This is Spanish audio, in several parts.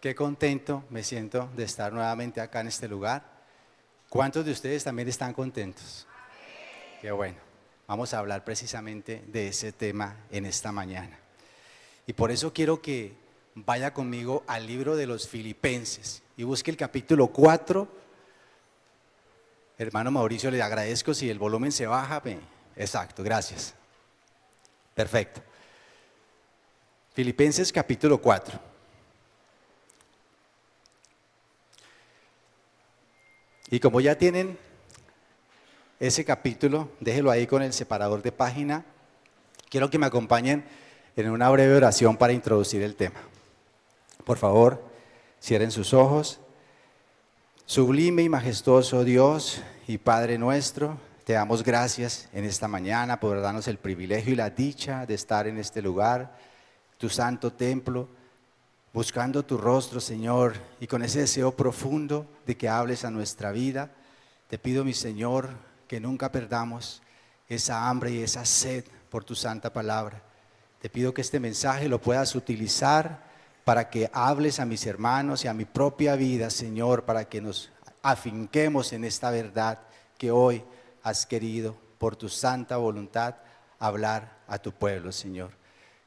Qué contento me siento de estar nuevamente acá en este lugar. ¿Cuántos de ustedes también están contentos? Qué bueno. Vamos a hablar precisamente de ese tema en esta mañana. Y por eso quiero que vaya conmigo al libro de los Filipenses y busque el capítulo 4. Hermano Mauricio, le agradezco si el volumen se baja. Exacto, gracias. Perfecto. Filipenses capítulo 4. Y como ya tienen ese capítulo, déjelo ahí con el separador de página. Quiero que me acompañen en una breve oración para introducir el tema. Por favor, cierren sus ojos. Sublime y majestuoso Dios y Padre nuestro, te damos gracias en esta mañana por darnos el privilegio y la dicha de estar en este lugar, tu santo templo, buscando tu rostro, Señor, y con ese deseo profundo de que hables a nuestra vida. Te pido, mi Señor, que nunca perdamos esa hambre y esa sed por tu santa palabra. Te pido que este mensaje lo puedas utilizar para que hables a mis hermanos y a mi propia vida, Señor, para que nos afinquemos en esta verdad que hoy has querido, por tu santa voluntad, hablar a tu pueblo, Señor.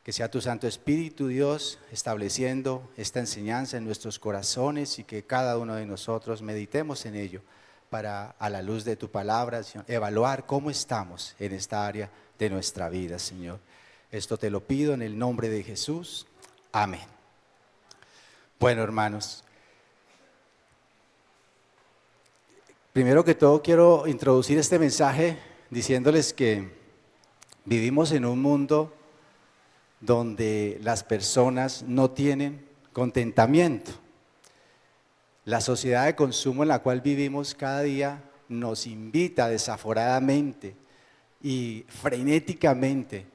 Que sea tu Santo Espíritu, Dios, estableciendo esta enseñanza en nuestros corazones y que cada uno de nosotros meditemos en ello para, a la luz de tu palabra, Señor, evaluar cómo estamos en esta área de nuestra vida, Señor. Esto te lo pido en el nombre de Jesús. Amén. Bueno, hermanos, primero que todo quiero introducir este mensaje diciéndoles que vivimos en un mundo donde las personas no tienen contentamiento. La sociedad de consumo en la cual vivimos cada día nos invita desaforadamente y frenéticamente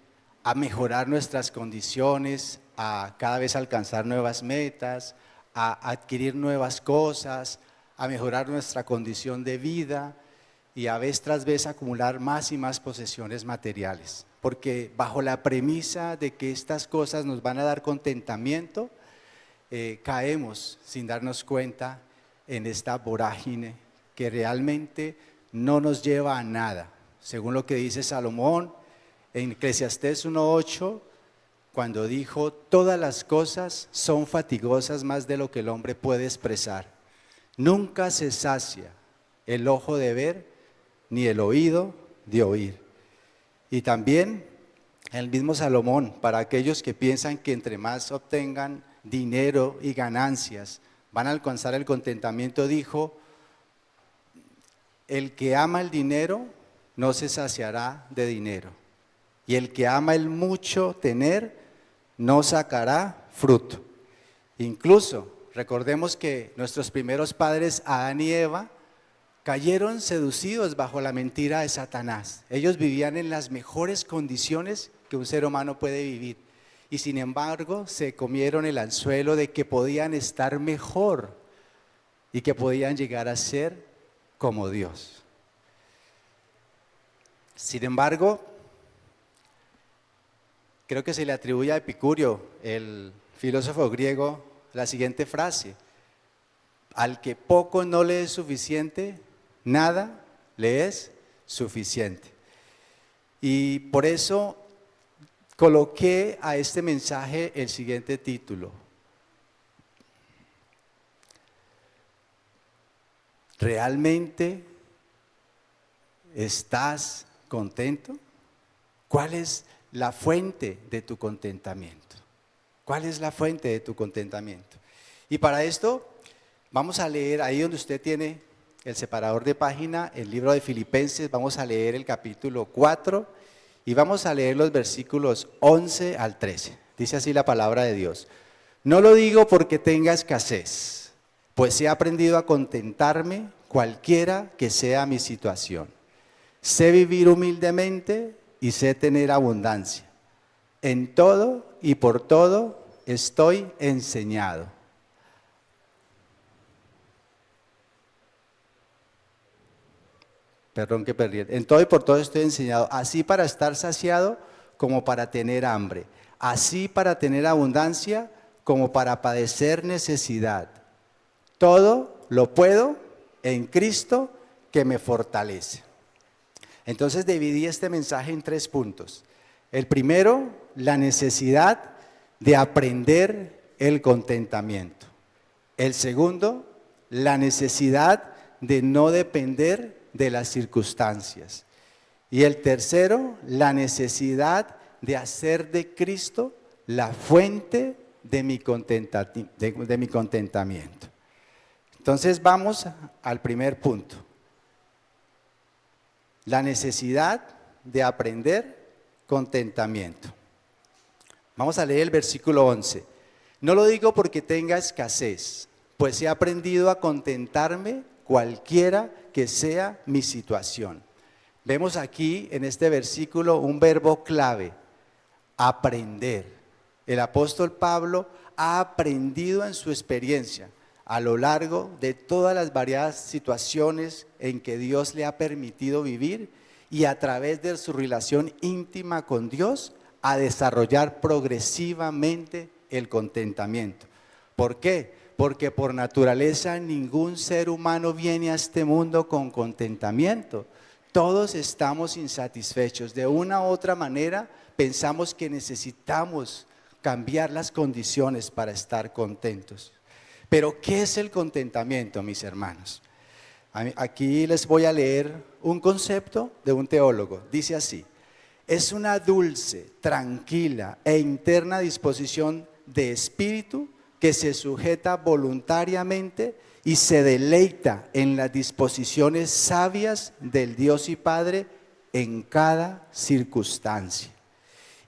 a mejorar nuestras condiciones, a cada vez alcanzar nuevas metas, a adquirir nuevas cosas, a mejorar nuestra condición de vida y a vez tras vez acumular más y más posesiones materiales. Porque bajo la premisa de que estas cosas nos van a dar contentamiento, caemos sin darnos cuenta en esta vorágine que realmente no nos lleva a nada. Según lo que dice Salomón en Eclesiastés 1:8, cuando dijo: todas las cosas son fatigosas más de lo que el hombre puede expresar. Nunca se sacia el ojo de ver, ni el oído de oír. Y también el mismo Salomón, para aquellos que piensan que entre más obtengan dinero y ganancias van a alcanzar el contentamiento, dijo: el que ama el dinero no se saciará de dinero, y el que ama el mucho tener no sacará fruto. Incluso recordemos que nuestros primeros padres, Adán y Eva, cayeron seducidos bajo la mentira de Satanás. Ellos vivían en las mejores condiciones que un ser humano puede vivir y sin embargo se comieron el anzuelo de que podían estar mejor y que podían llegar a ser como Dios. Sin embargo, creo que se le atribuye a Epicurio, el filósofo griego, la siguiente frase: al que poco no le es suficiente, nada le es suficiente. Y por eso coloqué a este mensaje el siguiente título: ¿realmente estás contento? ¿Cuál es la fuente de tu contentamiento? ¿Cuál es la fuente de tu contentamiento? Y para esto vamos a leer ahí donde usted tiene el separador de página, el libro de Filipenses. Vamos a leer el capítulo 4 y vamos a leer los versículos 11 al 13. Dice así la palabra de Dios: no lo digo porque tenga escasez, pues he aprendido a contentarme cualquiera que sea mi situación. Sé vivir humildemente y sé tener abundancia. En todo y por todo estoy enseñado. Perdón que perdí. En todo y por todo estoy enseñado, así para estar saciado como para tener hambre, así para tener abundancia como para padecer necesidad. Todo lo puedo en Cristo que me fortalece. Entonces dividí este mensaje en 3 puntos. El primero, la necesidad de aprender el contentamiento. El segundo, la necesidad de no depender de las circunstancias. Y el tercero, la necesidad de hacer de Cristo la fuente de mi contentamiento. Entonces vamos al primer punto. La necesidad de aprender contentamiento. Vamos a leer el versículo 11. No lo digo porque tenga escasez, pues he aprendido a contentarme cualquiera que sea mi situación. Vemos aquí en este versículo un verbo clave, aprender. El apóstol Pablo ha aprendido en su experiencia a lo largo de todas las variadas situaciones en que Dios le ha permitido vivir y a través de su relación íntima con Dios a desarrollar progresivamente el contentamiento. ¿Por qué? Porque por naturaleza ningún ser humano viene a este mundo con contentamiento. Todos estamos insatisfechos. De una u otra manera pensamos que necesitamos cambiar las condiciones para estar contentos. Pero ¿qué es el contentamiento, mis hermanos? Aquí les voy a leer un concepto de un teólogo. Dice así: es una dulce, tranquila e interna disposición de espíritu que se sujeta voluntariamente y se deleita en las disposiciones sabias del Dios y Padre en cada circunstancia.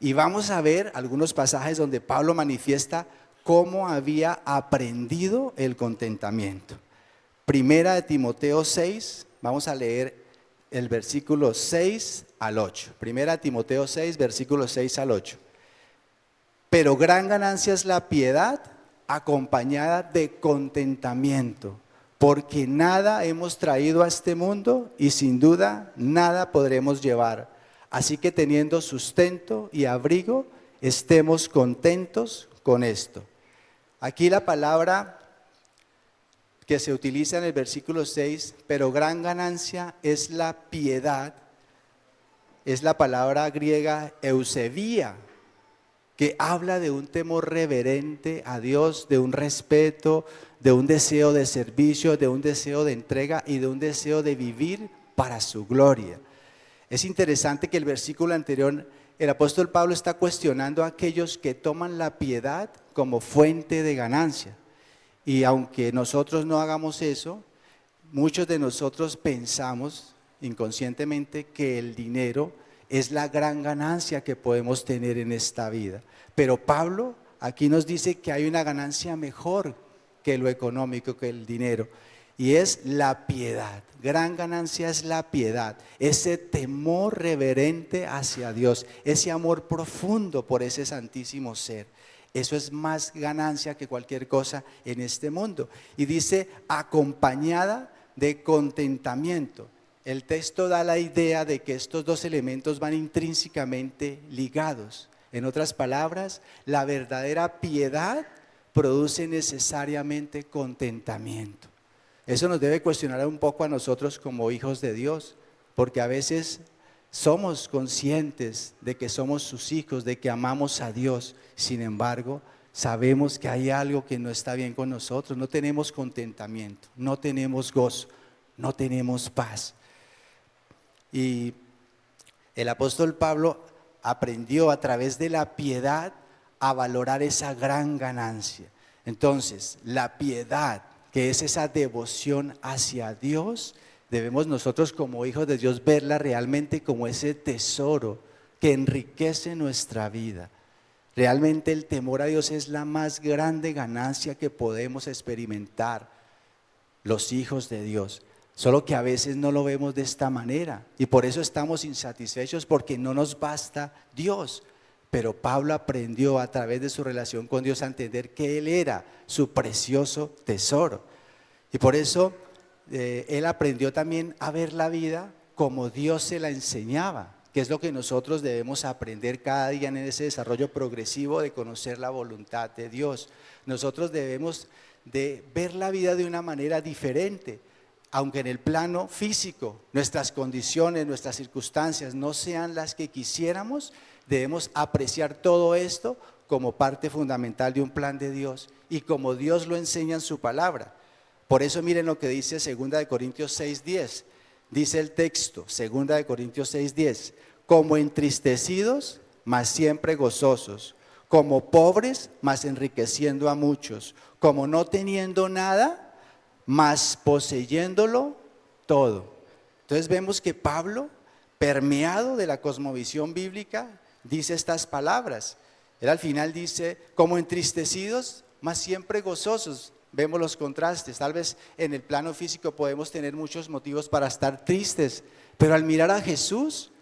Y vamos a ver algunos pasajes donde Pablo manifiesta cómo había aprendido el contentamiento. Primera de Timoteo 6, vamos a leer el versículo 6 al 8. Primera de Timoteo 6, versículos 6 al 8. Pero gran ganancia es la piedad acompañada de contentamiento, porque nada hemos traído a este mundo y sin duda nada podremos llevar. Así que teniendo sustento y abrigo, estemos contentos con esto. Aquí la palabra que se utiliza en el versículo 6, pero gran ganancia es la piedad, es la palabra griega eusebia, que habla de un temor reverente a Dios, de un respeto, de un deseo de servicio, de un deseo de entrega y de un deseo de vivir para su gloria. Es interesante que el versículo anterior, el apóstol Pablo está cuestionando a aquellos que toman la piedad como fuente de ganancia. Y aunque nosotros no hagamos eso, muchos de nosotros pensamos inconscientemente que el dinero es la gran ganancia que podemos tener en esta vida. Pero Pablo aquí nos dice que hay una ganancia mejor que lo económico, que el dinero, y es la piedad. Gran ganancia es la piedad, ese temor reverente hacia Dios, ese amor profundo por ese santísimo ser. Eso es más ganancia que cualquier cosa en este mundo. Y dice, acompañada de contentamiento. El texto da la idea de que estos dos elementos van intrínsecamente ligados. En otras palabras, la verdadera piedad produce necesariamente contentamiento. Eso nos debe cuestionar un poco a nosotros como hijos de Dios, porque a veces somos conscientes de que somos sus hijos, de que amamos a Dios. Sin embargo, sabemos que hay algo que no está bien con nosotros. No tenemos contentamiento, no tenemos gozo, no tenemos paz. Y el apóstol Pablo aprendió a través de la piedad a valorar esa gran ganancia. Entonces, la piedad, que es esa devoción hacia Dios, debemos nosotros como hijos de Dios verla realmente como ese tesoro que enriquece nuestra vida. Realmente el temor a Dios es la más grande ganancia que podemos experimentar los hijos de Dios. Solo que a veces no lo vemos de esta manera y por eso estamos insatisfechos, porque no nos basta Dios. Pero Pablo aprendió a través de su relación con Dios a entender que Él era su precioso tesoro. Y por eso él aprendió también a ver la vida como Dios se la enseñaba, que es lo que nosotros debemos aprender cada día en ese desarrollo progresivo de conocer la voluntad de Dios. Nosotros debemos de ver la vida de una manera diferente, aunque en el plano físico nuestras condiciones, nuestras circunstancias no sean las que quisiéramos, debemos apreciar todo esto como parte fundamental de un plan de Dios y como Dios lo enseña en su palabra. Por eso miren lo que dice 2 Corintios 6:10. Dice el texto, 2 Corintios 6:10, como entristecidos, mas siempre gozosos, como pobres, mas enriqueciendo a muchos, como no teniendo nada, mas poseyéndolo todo. Entonces vemos que Pablo, permeado de la cosmovisión bíblica, dice estas palabras. Él al final dice, como entristecidos, mas siempre gozosos. Vemos los contrastes. Tal vez en el plano físico podemos tener muchos motivos para estar tristes, pero al mirar a Jesús,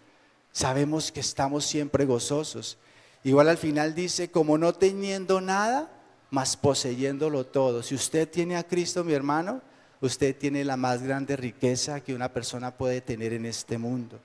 sabemos que estamos siempre gozosos. Igual al final dice, como no teniendo nada, mas poseyéndolo todo. Si usted tiene a Cristo, mi hermano, usted tiene la más grande riqueza que una persona puede tener en este mundo.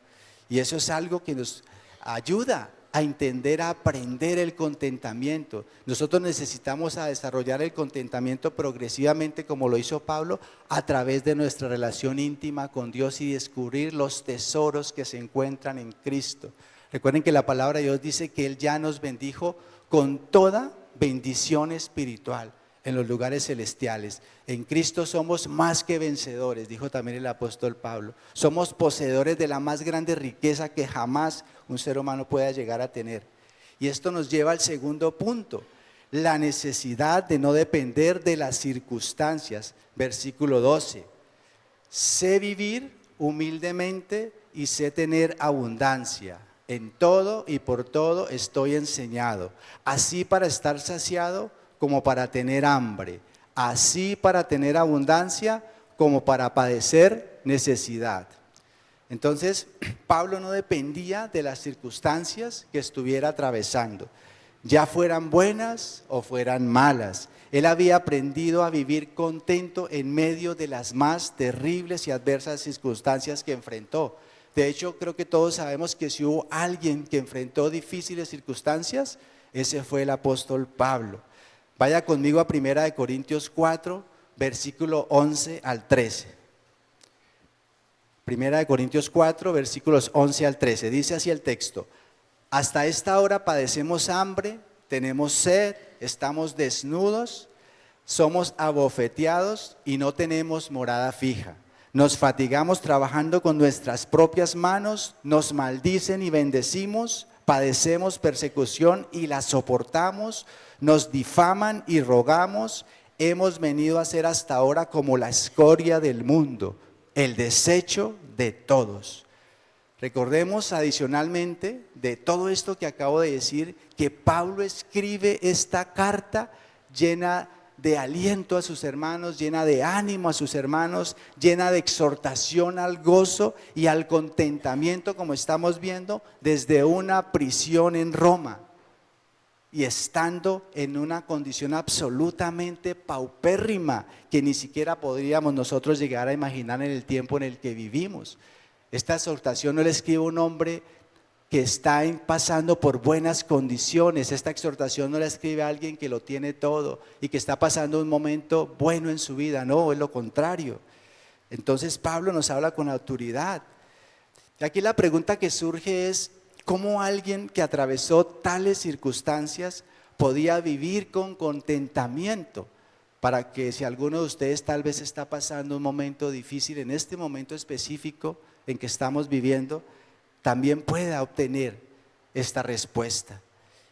Y eso es algo que nos ayuda a entender, a aprender el contentamiento. Nosotros necesitamos a desarrollar el contentamiento progresivamente, como lo hizo Pablo, a través de nuestra relación íntima con Dios y descubrir los tesoros que se encuentran en Cristo. Recuerden que la palabra de Dios dice que Él ya nos bendijo con toda bendición espiritual en los lugares celestiales. En Cristo somos más que vencedores, dijo también el apóstol Pablo. Somos poseedores de la más grande riqueza que jamás un ser humano pueda llegar a tener. Y esto nos lleva al segundo punto, la necesidad de no depender de las circunstancias. Versículo 12, sé vivir humildemente y sé tener abundancia. En todo y por todo estoy enseñado, así para estar saciado como para tener hambre, así para tener abundancia como para padecer necesidad. Entonces, Pablo no dependía de las circunstancias que estuviera atravesando, ya fueran buenas o fueran malas. Él había aprendido a vivir contento en medio de las más terribles y adversas circunstancias que enfrentó. De hecho, creo que todos sabemos que si hubo alguien que enfrentó difíciles circunstancias, ese fue el apóstol Pablo. Vaya conmigo a 1 Corintios 4, versículo 11 al 13. 1 Corintios 4, versículos 11 al 13. Dice así el texto: hasta esta hora padecemos hambre, tenemos sed, estamos desnudos, somos abofeteados y no tenemos morada fija. Nos fatigamos trabajando con nuestras propias manos, nos maldicen y bendecimos, padecemos persecución y la soportamos, nos difaman y rogamos, hemos venido a ser hasta ahora como la escoria del mundo, el desecho de todos. Recordemos adicionalmente de todo esto que acabo de decir, que Pablo escribe esta carta llena de aliento a sus hermanos, llena de ánimo a sus hermanos, llena de exhortación al gozo y al contentamiento, como estamos viendo, desde una prisión en Roma y estando en una condición absolutamente paupérrima que ni siquiera podríamos nosotros llegar a imaginar en el tiempo en el que vivimos. Esta exhortación no la escribe un hombre que está pasando por buenas condiciones. Esta exhortación no la escribe alguien que lo tiene todo y que está pasando un momento bueno en su vida. No, es lo contrario. Entonces Pablo nos habla con autoridad. Y aquí la pregunta que surge es, ¿cómo alguien que atravesó tales circunstancias podía vivir con contentamiento? Para que si alguno de ustedes tal vez está pasando un momento difícil en este momento específico en que estamos viviendo, también pueda obtener esta respuesta.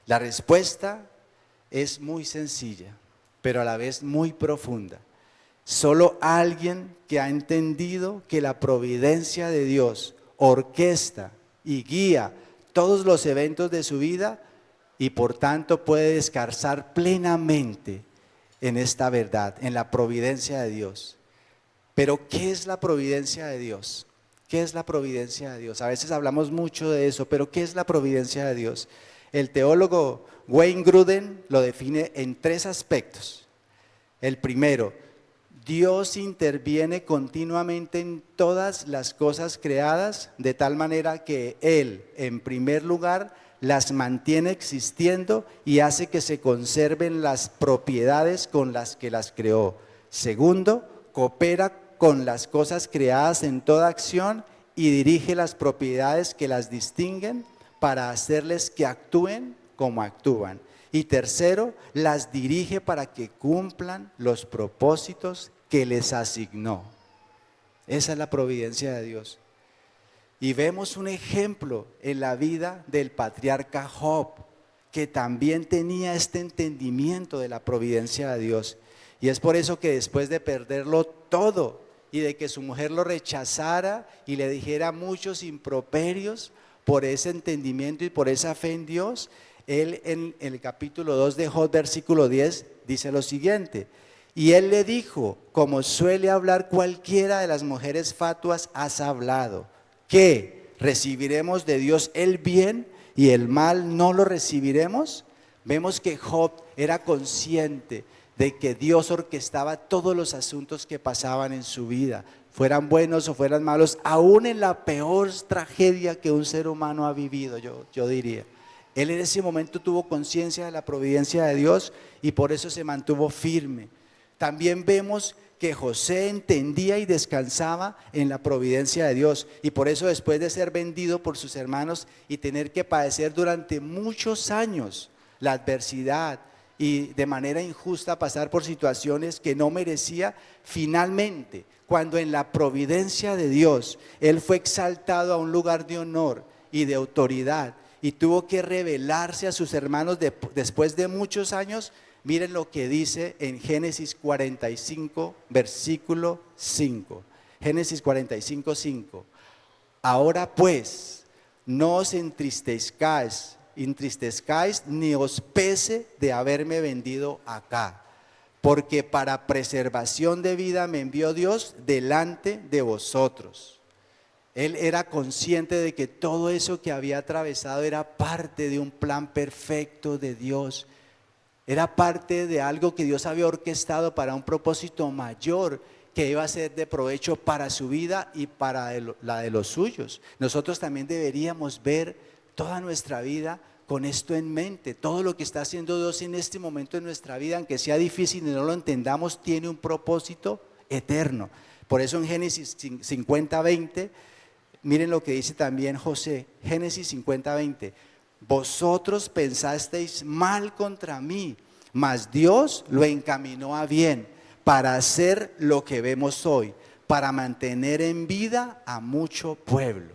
La respuesta es muy sencilla, pero a la vez muy profunda. Solo alguien que ha entendido que la providencia de Dios orquesta y guía todos los eventos de su vida y por tanto puede descansar plenamente en esta verdad, en la providencia de Dios. Pero ¿qué es la providencia de Dios? ¿Qué es la providencia de Dios? A veces hablamos mucho de eso, pero ¿qué es la providencia de Dios? El teólogo Wayne Grudem lo define en 3 aspectos. El primero, Dios interviene continuamente en todas las cosas creadas, de tal manera que Él, en primer lugar, las mantiene existiendo y hace que se conserven las propiedades con las que las creó. Segundo, coopera con las cosas creadas en toda acción y dirige las propiedades que las distinguen para hacerles que actúen como actúan. Y tercero, las dirige para que cumplan los propósitos que les asignó. Esa es la providencia de Dios. Y vemos un ejemplo en la vida del patriarca Job, que también tenía este entendimiento de la providencia de Dios. Y es por eso que después de perderlo todo y de que su mujer lo rechazara y le dijera muchos improperios, por ese entendimiento y por esa fe en Dios, él en el capítulo 2 de Job, versículo 10, dice lo siguiente: y él le dijo, como suele hablar cualquiera de las mujeres fatuas, has hablado, que recibiremos de Dios el bien y el mal no lo recibiremos. Vemos que Job era consciente de que Dios orquestaba todos los asuntos que pasaban en su vida, fueran buenos o fueran malos, aún en la peor tragedia que un ser humano ha vivido, yo diría. Él en ese momento tuvo conciencia de la providencia de Dios y por eso se mantuvo firme. También vemos que José entendía y descansaba en la providencia de Dios, y por eso después de ser vendido por sus hermanos y tener que padecer durante muchos años la adversidad y de manera injusta pasar por situaciones que no merecía, finalmente, cuando en la providencia de Dios él fue exaltado a un lugar de honor y de autoridad y tuvo que revelarse a sus hermanos después de muchos años, miren lo que dice en Génesis 45, versículo 5. Génesis 45, 5. Ahora pues, no os entristezcáis ni os pese de haberme vendido acá, porque para preservación de vida me envió Dios delante de vosotros. Él era consciente de que todo eso que había atravesado era parte de un plan perfecto de Dios. Era parte de algo que Dios había orquestado para un propósito mayor que iba a ser de provecho para su vida y para la de los suyos. Nosotros también deberíamos ver toda nuestra vida con esto en mente. Todo lo que está haciendo Dios en este momento en nuestra vida, aunque sea difícil y no lo entendamos, tiene un propósito eterno. Por eso en Génesis 50, 20, miren lo que dice también José, Génesis 50, 20. Vosotros pensasteis mal contra mí, mas Dios lo encaminó a bien para hacer lo que vemos hoy, para mantener en vida a mucho pueblo.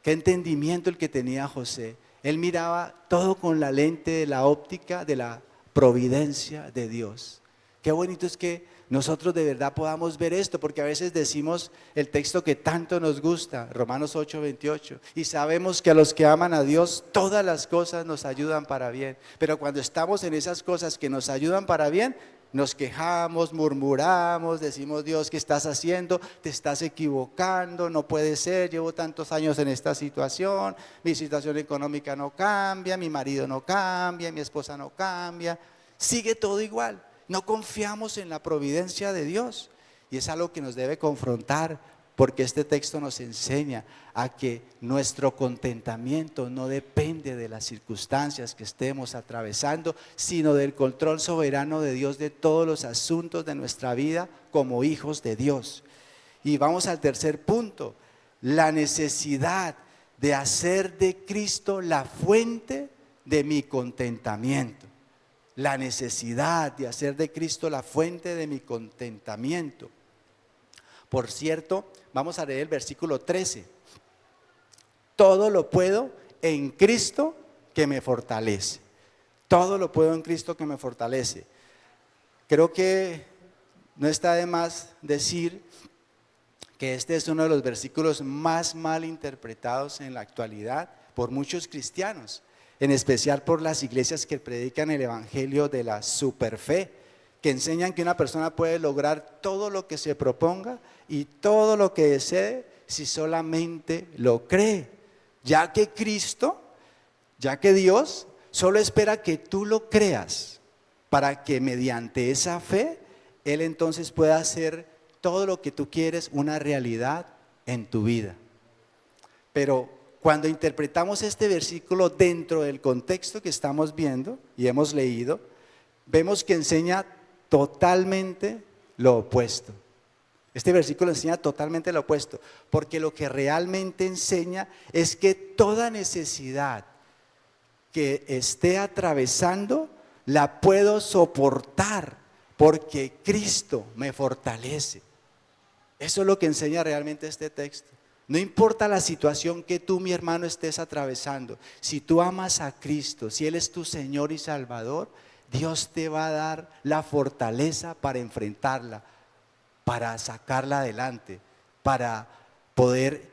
Qué entendimiento el que tenía José. Él miraba todo con la lente de la óptica de la providencia de Dios. Qué bonito es que nosotros de verdad podamos ver esto, porque a veces decimos el texto que tanto nos gusta, Romanos 8, 28, y sabemos que a los que aman a Dios todas las cosas nos ayudan para bien, pero cuando estamos en esas cosas que nos ayudan para bien, nos quejamos, murmuramos, decimos: Dios, ¿qué estás haciendo? Te estás equivocando, no puede ser, llevo tantos años en esta situación, mi situación económica no cambia, mi marido no cambia, mi esposa no cambia, sigue todo igual. No confiamos en la providencia de Dios, y es algo que nos debe confrontar, porque este texto nos enseña a que nuestro contentamiento no depende de las circunstancias que estemos atravesando, sino del control soberano de Dios de todos los asuntos de nuestra vida como hijos de Dios. Y vamos al tercer punto: la necesidad de hacer de Cristo la fuente de mi contentamiento. La necesidad de hacer de Cristo la fuente de mi contentamiento. Por cierto, vamos a leer el versículo 13. Todo lo puedo en Cristo que me fortalece. Todo lo puedo en Cristo que me fortalece. Creo que no está de más decir que este es uno de los versículos más mal interpretados en la actualidad por muchos cristianos, en especial por las iglesias que predican el evangelio de la superfe, que enseñan que una persona puede lograr todo lo que se proponga y todo lo que desee si solamente lo cree, ya que Cristo, ya que Dios solo espera que tú lo creas para que mediante esa fe Él entonces puede hacer todo lo que tú quieres una realidad en tu vida. Pero cuando interpretamos este versículo dentro del contexto que estamos viendo y hemos leído, vemos que enseña totalmente lo opuesto. Este versículo enseña totalmente lo opuesto, porque lo que realmente enseña es que toda necesidad que esté atravesando la puedo soportar porque Cristo me fortalece. Eso es lo que enseña realmente este texto. No importa la situación que tú, mi hermano, estés atravesando, si tú amas a Cristo, si Él es tu Señor y Salvador, Dios te va a dar la fortaleza para enfrentarla, para sacarla adelante, para poder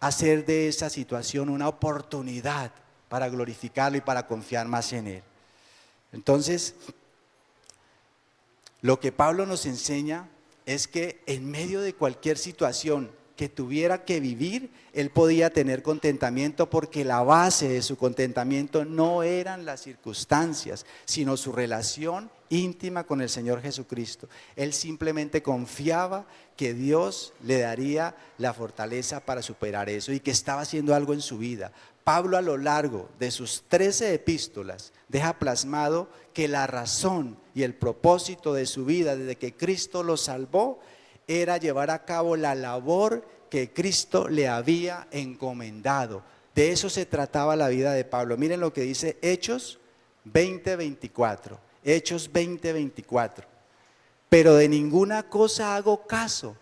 hacer de esa situación una oportunidad para glorificarlo y para confiar más en Él. Entonces, lo que Pablo nos enseña es que en medio de cualquier situación que tuviera que vivir, él podía tener contentamiento, porque la base de su contentamiento no eran las circunstancias, sino su relación íntima con el Señor Jesucristo. Él simplemente confiaba que Dios le daría la fortaleza para superar eso y que estaba haciendo algo en su vida. Pablo, a lo largo de sus 13 epístolas, deja plasmado que la razón y el propósito de su vida desde que Cristo lo salvó era llevar a cabo la labor que Cristo le había encomendado. De eso se trataba la vida de Pablo. Miren lo que dice Hechos 20:24. Hechos 20:24. Pero de ninguna cosa hago caso.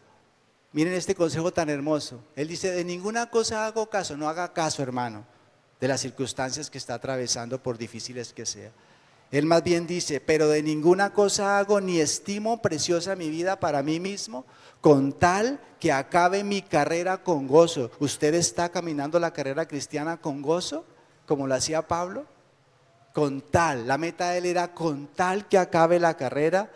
Miren este consejo tan hermoso. Él dice, de ninguna cosa hago caso. No haga caso, hermano, de las circunstancias que está atravesando, por difíciles que sean. Él más bien dice, pero de ninguna cosa hago ni estimo preciosa mi vida para mí mismo, con tal que acabe mi carrera con gozo. ¿Usted está caminando la carrera cristiana con gozo, como lo hacía Pablo? Con tal, la meta de él era con tal que acabe la carrera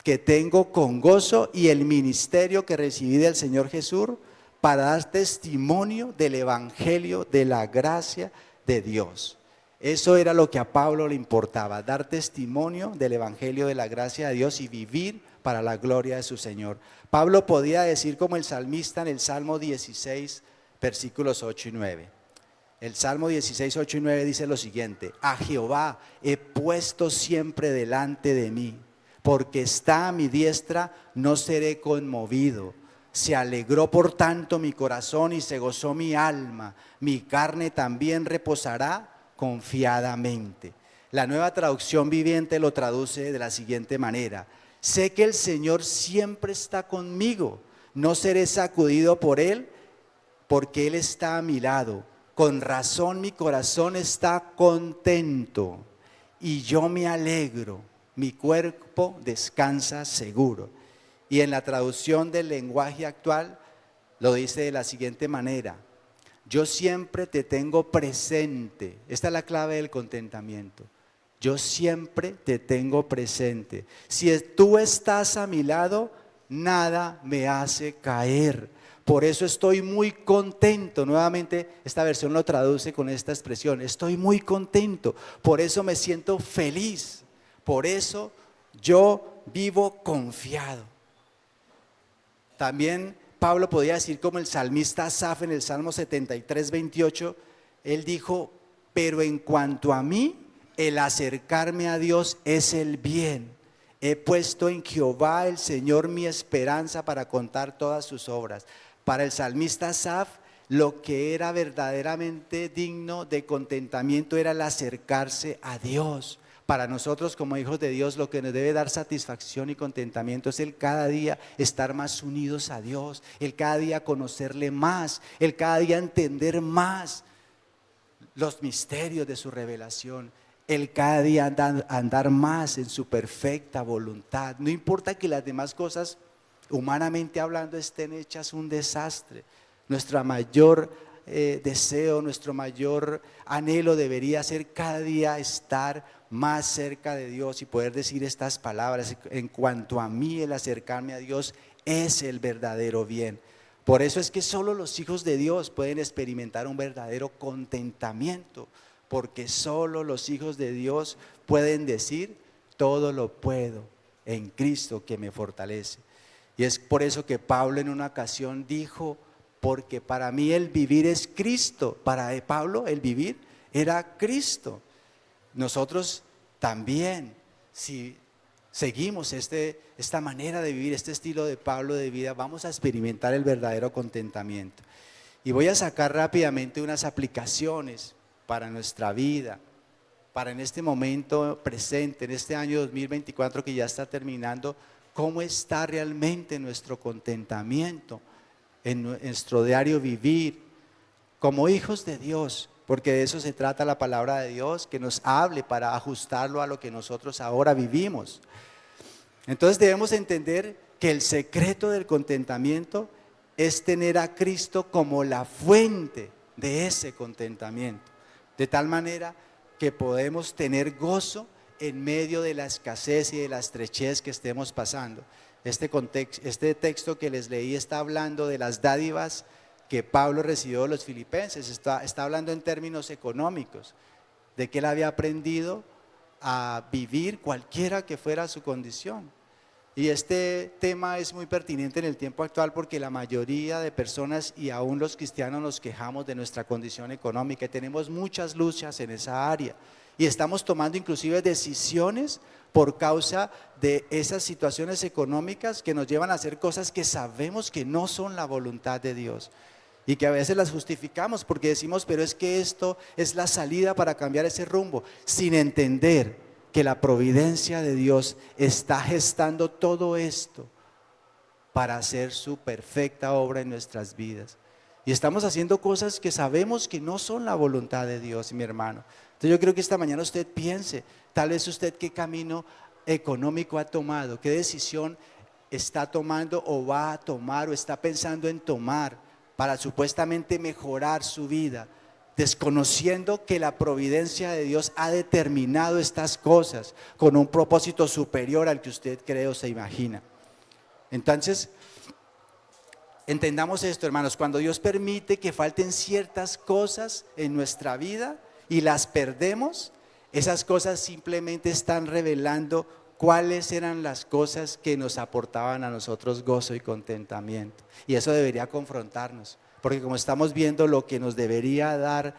que tengo con gozo y el ministerio que recibí del Señor Jesús, para dar testimonio del evangelio de la gracia de Dios. Eso era lo que a Pablo le importaba, dar testimonio del evangelio de la gracia de Dios y vivir para la gloria de su Señor. Pablo podía decir como el salmista en el Salmo 16, versículos 8 y 9. El Salmo 16, 8 y 9 dice lo siguiente: a Jehová he puesto siempre delante de mí, porque está a mi diestra, no seré conmovido. Se alegró por tanto mi corazón y se gozó mi alma. Mi carne también reposará confiadamente. La Nueva Traducción Viviente lo traduce de la siguiente manera: sé que el Señor siempre está conmigo, no seré sacudido por Él, porque Él está a mi lado. Con razón mi corazón está contento y yo me alegro, mi cuerpo descansa seguro. Y en la traducción del lenguaje actual lo dice de la siguiente manera: yo siempre te tengo presente. Esta es la clave del contentamiento. Yo siempre te tengo presente. Si tú estás a mi lado, nada me hace caer. Por eso estoy muy contento. Nuevamente esta versión lo traduce con esta expresión: estoy muy contento. Por eso me siento feliz. Por eso yo vivo confiado. También Pablo podía decir como el salmista Asaf en el Salmo 73:28, él dijo: pero en cuanto a mí, el acercarme a Dios es el bien. He puesto en Jehová el Señor mi esperanza para contar todas sus obras. Para el salmista Asaf, lo que era verdaderamente digno de contentamiento era el acercarse a Dios. Para nosotros como hijos de Dios, lo que nos debe dar satisfacción y contentamiento es el cada día estar más unidos a Dios, el cada día conocerle más, el cada día entender más los misterios de su revelación, el cada día andar más en su perfecta voluntad. No importa que las demás cosas, humanamente hablando, estén hechas un desastre. Nuestro mayor deseo, nuestro mayor anhelo debería ser cada día estar más cerca de Dios y poder decir estas palabras: en cuanto a mí, el acercarme a Dios es el verdadero bien. Por eso es que solo los hijos de Dios pueden experimentar un verdadero contentamiento, porque solo los hijos de Dios pueden decir: todo lo puedo en Cristo que me fortalece. Y es por eso que Pablo en una ocasión dijo, porque para mí el vivir es Cristo. Para Pablo el vivir era Cristo. Nosotros también, si seguimos esta manera de vivir, este estilo de Pablo de vida, vamos a experimentar el verdadero contentamiento. Y voy a sacar rápidamente unas aplicaciones para nuestra vida, para en este momento presente, en este año 2024 que ya está terminando, cómo está realmente nuestro contentamiento en nuestro diario vivir como hijos de Dios, porque de eso se trata la palabra de Dios, que nos hable para ajustarlo a lo que nosotros ahora vivimos. Entonces debemos entender que el secreto del contentamiento es tener a Cristo como la fuente de ese contentamiento, de tal manera que podemos tener gozo en medio de la escasez y de la estrechez que estemos pasando. Este texto que les leí está hablando de las dádivas que Pablo recibió de los filipenses, está hablando en términos económicos, de que él había aprendido a vivir cualquiera que fuera su condición. Y este tema es muy pertinente en el tiempo actual porque la mayoría de personas y aún los cristianos nos quejamos de nuestra condición económica y tenemos muchas luchas en esa área. Y estamos tomando inclusive decisiones por causa de esas situaciones económicas que nos llevan a hacer cosas que sabemos que no son la voluntad de Dios. Y que a veces las justificamos porque decimos, pero es que esto es la salida para cambiar ese rumbo, sin entender que la providencia de Dios está gestando todo esto para hacer su perfecta obra en nuestras vidas. Y estamos haciendo cosas que sabemos que no son la voluntad de Dios, mi hermano. Entonces yo creo que esta mañana usted piense, tal vez usted qué camino económico ha tomado, qué decisión está tomando o va a tomar o está pensando en tomar para supuestamente mejorar su vida, desconociendo que la providencia de Dios ha determinado estas cosas con un propósito superior al que usted cree o se imagina. Entonces, entendamos esto, hermanos, cuando Dios permite que falten ciertas cosas en nuestra vida y las perdemos, esas cosas simplemente están revelando cuáles eran las cosas que nos aportaban a nosotros gozo y contentamiento. Y eso debería confrontarnos, porque como estamos viendo, lo que nos debería dar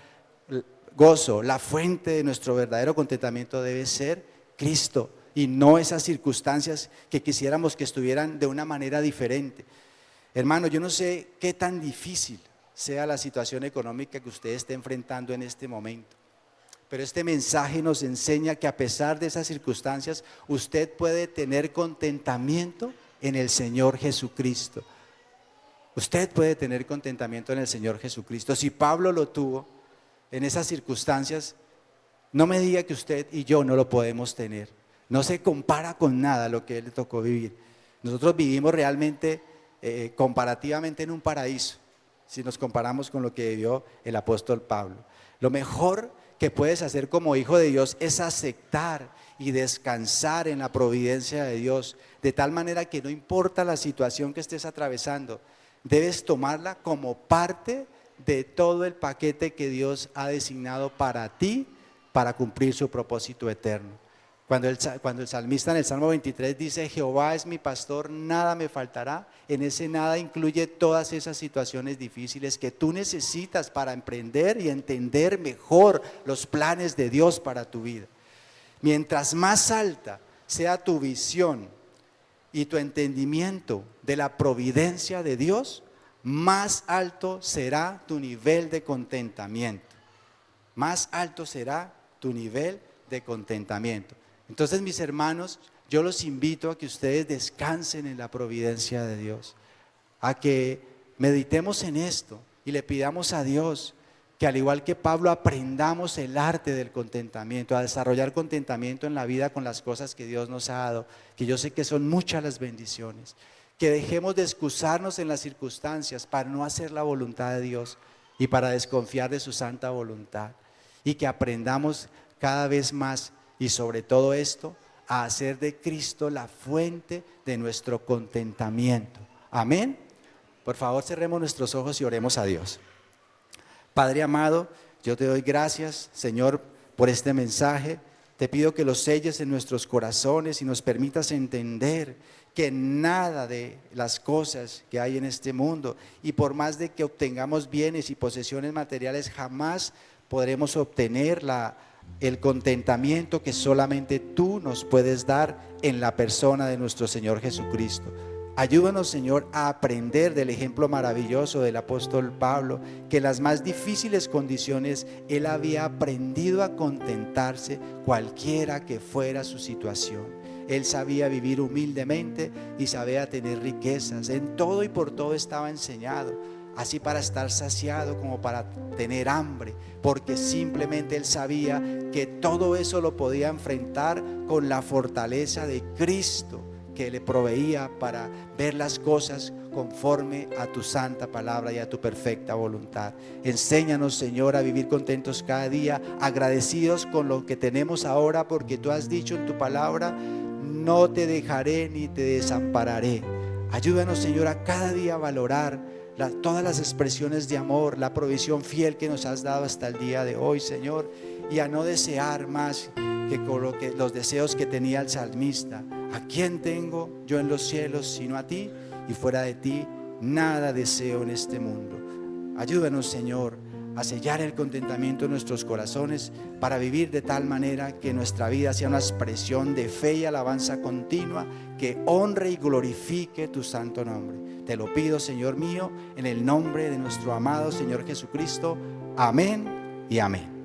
gozo, la fuente de nuestro verdadero contentamiento debe ser Cristo y no esas circunstancias que quisiéramos que estuvieran de una manera diferente. Hermano, yo no sé qué tan difícil sea la situación económica que usted esté enfrentando en este momento, pero este mensaje nos enseña que a pesar de esas circunstancias, usted puede tener contentamiento en el Señor Jesucristo. Usted puede tener contentamiento en el Señor Jesucristo. Si Pablo lo tuvo en esas circunstancias, no me diga que usted y yo no lo podemos tener. No se compara con nada lo que él le tocó vivir. Nosotros vivimos realmente, comparativamente en un paraíso, si nos comparamos con lo que vivió el apóstol Pablo. Lo mejor que puedes hacer como hijo de Dios es aceptar y descansar en la providencia de Dios, de tal manera que no importa la situación que estés atravesando, debes tomarla como parte de todo el paquete que Dios ha designado para ti, para cumplir su propósito eterno. Cuando el salmista en el Salmo 23 dice, Jehová es mi pastor, nada me faltará, en ese nada incluye todas esas situaciones difíciles que tú necesitas para emprender y entender mejor los planes de Dios para tu vida. Mientras más alta sea tu visión y tu entendimiento de la providencia de Dios, más alto será tu nivel de contentamiento. Más alto será tu nivel de contentamiento. Entonces, mis hermanos, yo los invito a que ustedes descansen en la providencia de Dios, a que meditemos en esto y le pidamos a Dios que al igual que Pablo aprendamos el arte del contentamiento, a desarrollar contentamiento en la vida con las cosas que Dios nos ha dado, que yo sé que son muchas las bendiciones, que dejemos de excusarnos en las circunstancias para no hacer la voluntad de Dios y para desconfiar de su santa voluntad, y que aprendamos cada vez más y sobre todo esto, a hacer de Cristo la fuente de nuestro contentamiento. Amén. Por favor, cerremos nuestros ojos y oremos a Dios. Padre amado, yo te doy gracias, Señor, por este mensaje. Te pido que los selles en nuestros corazones y nos permitas entender que nada de las cosas que hay en este mundo, y por más de que obtengamos bienes y posesiones materiales, jamás podremos obtener el contentamiento que solamente tú nos puedes dar en la persona de nuestro Señor Jesucristo. Ayúdanos, Señor, a aprender del ejemplo maravilloso del apóstol Pablo, que en las más difíciles condiciones él había aprendido a contentarse cualquiera que fuera su situación. Él sabía vivir humildemente y sabía tener riquezas. En todo y por todo estaba enseñado, así para estar saciado como para tener hambre, porque simplemente él sabía que todo eso lo podía enfrentar con la fortaleza de Cristo, que le proveía para ver las cosas conforme a tu santa palabra y a tu perfecta voluntad. Enséñanos, Señor, a vivir contentos cada día, agradecidos con lo que tenemos ahora, porque tú has dicho en tu palabra: no te dejaré ni te desampararé. Ayúdanos, Señor, a cada día valorar todas las expresiones de amor, la provisión fiel que nos has dado hasta el día de hoy, Señor, y a no desear más que los deseos que tenía el salmista. ¿A quién tengo yo en los cielos sino a ti? Y fuera de ti nada deseo en este mundo. Ayúdanos, Señor, a sellar el contentamiento en nuestros corazones para vivir de tal manera que nuestra vida sea una expresión de fe y alabanza continua que honre y glorifique tu santo nombre. Te lo pido, Señor mío, en el nombre de nuestro amado Señor Jesucristo. Amén y amén.